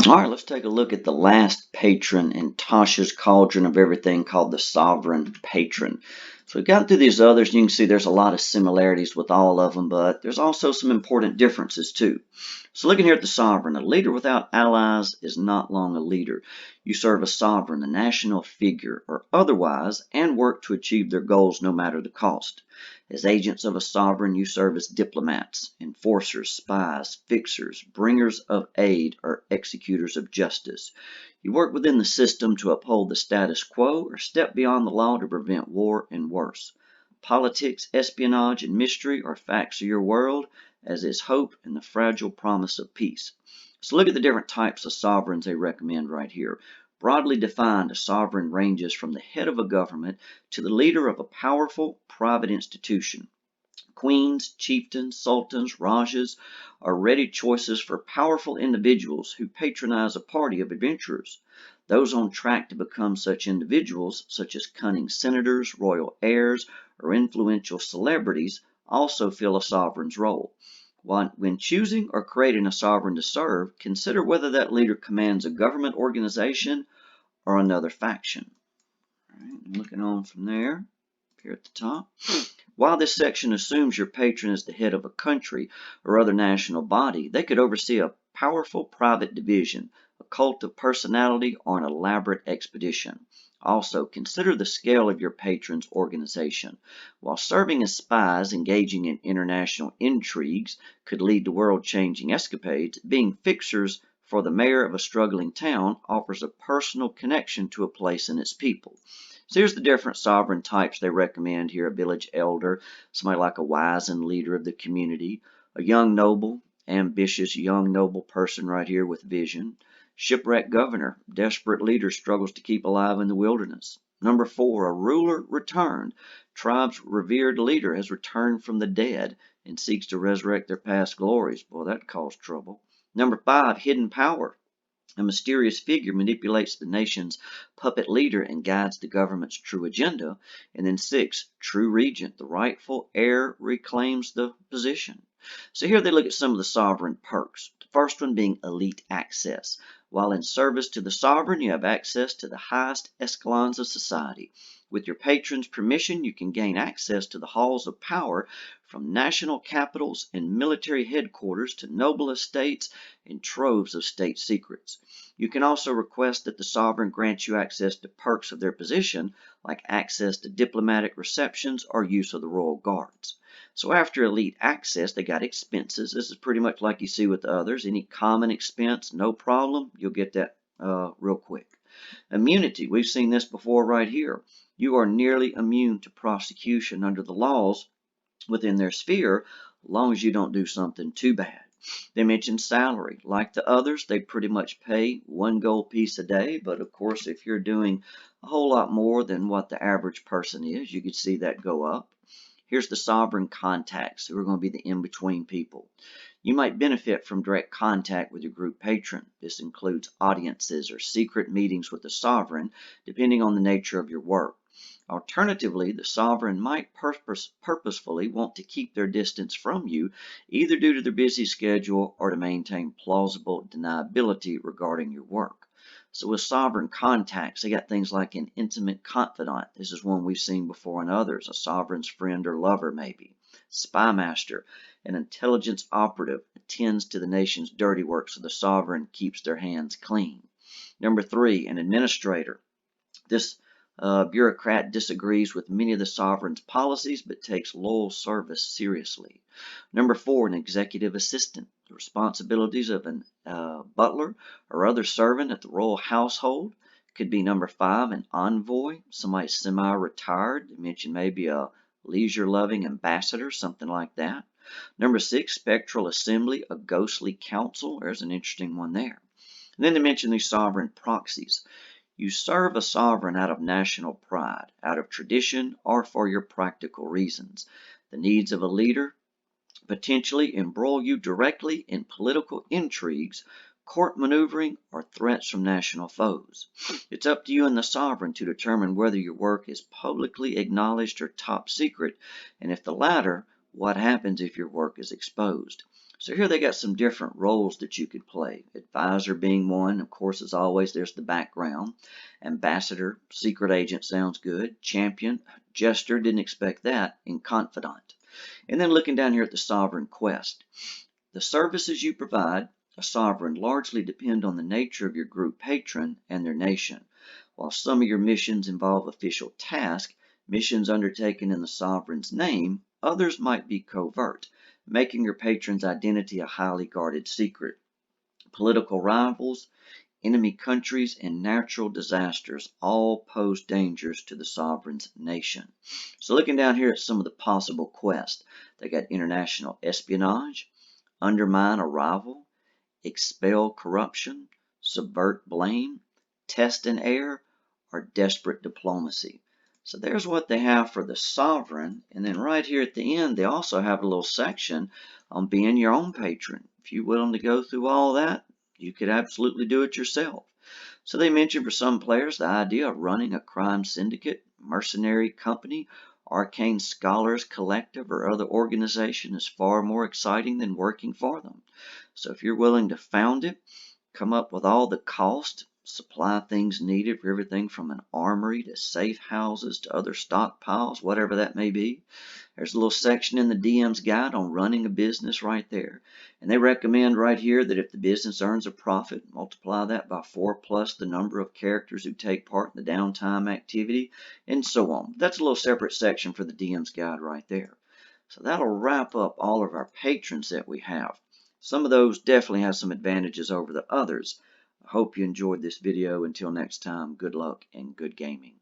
All right, let's take a look at the last patron in Tasha's Cauldron of everything called the Sovereign Patron. So we've gone through these others, and you can see there's a lot of similarities with all of them, but there's also some important differences too. So looking here at the Sovereign, a leader without allies is not long a leader. You serve a sovereign, a national figure, or otherwise, and work to achieve their goals no matter the cost. As agents of a sovereign, you serve as diplomats, enforcers, spies, fixers, bringers of aid, or executors of justice. You work within the system to uphold the status quo or step beyond the law to prevent war and worse. Politics, espionage, and mystery are facts of your world, as is hope and the fragile promise of peace. So look at the different types of sovereigns they recommend right here. Broadly defined, a sovereign ranges from the head of a government to the leader of a powerful private institution. Queens, chieftains, sultans, rajas are ready choices for powerful individuals who patronize a party of adventurers. Those on track to become such individuals, such as cunning senators, royal heirs, or influential celebrities, also fill a sovereign's role. When choosing or creating a sovereign to serve, consider whether that leader commands a government organization or another faction. All right, looking on from there, here at the top. While this section assumes your patron is the head of a country or other national body, they could oversee a powerful private division, a cult of personality, or an elaborate expedition. Also, consider the scale of your patron's organization. While serving as spies engaging in international intrigues could lead to world-changing escapades, being fixers for the mayor of a struggling town offers a personal connection to a place and its people. So here's the different sovereign types they recommend here: a village elder, somebody like a wizened leader of the community, a young noble, ambitious young noble person right here with vision, shipwrecked governor, desperate leader struggles to keep alive in the wilderness. Number 4, a ruler returned. Tribe's revered leader has returned from the dead and seeks to resurrect their past glories. Boy, that caused trouble. Number 5, hidden power. A mysterious figure manipulates the nation's puppet leader and guides the government's true agenda. And then 6, true regent. The rightful heir reclaims the position. So here they look at some of the sovereign perks. The first one being elite access. While in service to the sovereign, you have access to the highest echelons of society. With your patron's permission, you can gain access to the halls of power, from national capitals and military headquarters to noble estates and troves of state secrets. You can also request that the sovereign grants you access to perks of their position, like access to diplomatic receptions or use of the royal guards. So after elite access, they got expenses. This is pretty much like you see with the others. Any common expense, no problem. You'll get that real quick. Immunity. We've seen this before right here. You are nearly immune to prosecution under the laws within their sphere, as long as you don't do something too bad. They mentioned salary. Like the others, they pretty much pay 1 gold piece a day, but of course, if you're doing a whole lot more than what the average person is, you could see that go up. Here's the sovereign contacts, who are going to be the in-between people. You might benefit from direct contact with your group patron. This includes audiences or secret meetings with the sovereign, depending on the nature of your work. Alternatively, the sovereign might purposefully want to keep their distance from you, either due to their busy schedule or to maintain plausible deniability regarding your work. So with sovereign contacts, they got things like an intimate confidant. This is one we've seen before in others, a sovereign's friend or lover maybe. Spy master, an intelligence operative, attends to the nation's dirty work so the sovereign keeps their hands clean. Number 3, an administrator. This bureaucrat disagrees with many of the sovereign's policies but takes loyal service seriously. Number 4, an executive assistant. The responsibilities of an butler or other servant at the royal household. Could be number 5, an envoy, somebody semi-retired. They mentioned maybe a leisure-loving ambassador, something like that. Number 6, spectral assembly, a ghostly council. There's an interesting one there. And then they mention these sovereign proxies. You serve a sovereign out of national pride, out of tradition, or for your practical reasons. The needs of a leader potentially embroil you directly in political intrigues, court maneuvering, or threats from national foes. It's up to you and the sovereign to determine whether your work is publicly acknowledged or top secret, and if the latter, what happens if your work is exposed. So here they got some different roles that you could play. Advisor being one, of course, as always, there's the background. Ambassador, secret agent sounds good. Champion, jester, didn't expect that. And confidant. And then looking down here at the sovereign quest. The services you provide, a sovereign, largely depend on the nature of your group patron and their nation. While some of your missions involve official tasks, missions undertaken in the sovereign's name, others might be covert, making your patron's identity a highly guarded secret. Political rivals, enemy countries, and natural disasters all pose dangers to the sovereign's nation. So looking down here at some of the possible quests, they got international espionage, undermine a rival, expel corruption, subvert blame, test an heir, or desperate diplomacy. So there's what they have for the sovereign. And then right here at the end, they also have a little section on being your own patron. If you're willing to go through all that, you could absolutely do it yourself. So they mentioned for some players the idea of running a crime syndicate, mercenary company, arcane scholars collective, or other organization is far more exciting than working for them. So if you're willing to found it, come up with all the cost, supply things needed for everything from an armory to safe houses to other stockpiles, whatever that may be. There's a little section in the DM's guide on running a business right there. And they recommend right here that if the business earns a profit, multiply that by 4 plus the number of characters who take part in the downtime activity, and so on. That's a little separate section for the DM's guide right there. So that'll wrap up all of our patrons that we have. Some of those definitely have some advantages over the others. I hope you enjoyed this video. Until next time, good luck and good gaming.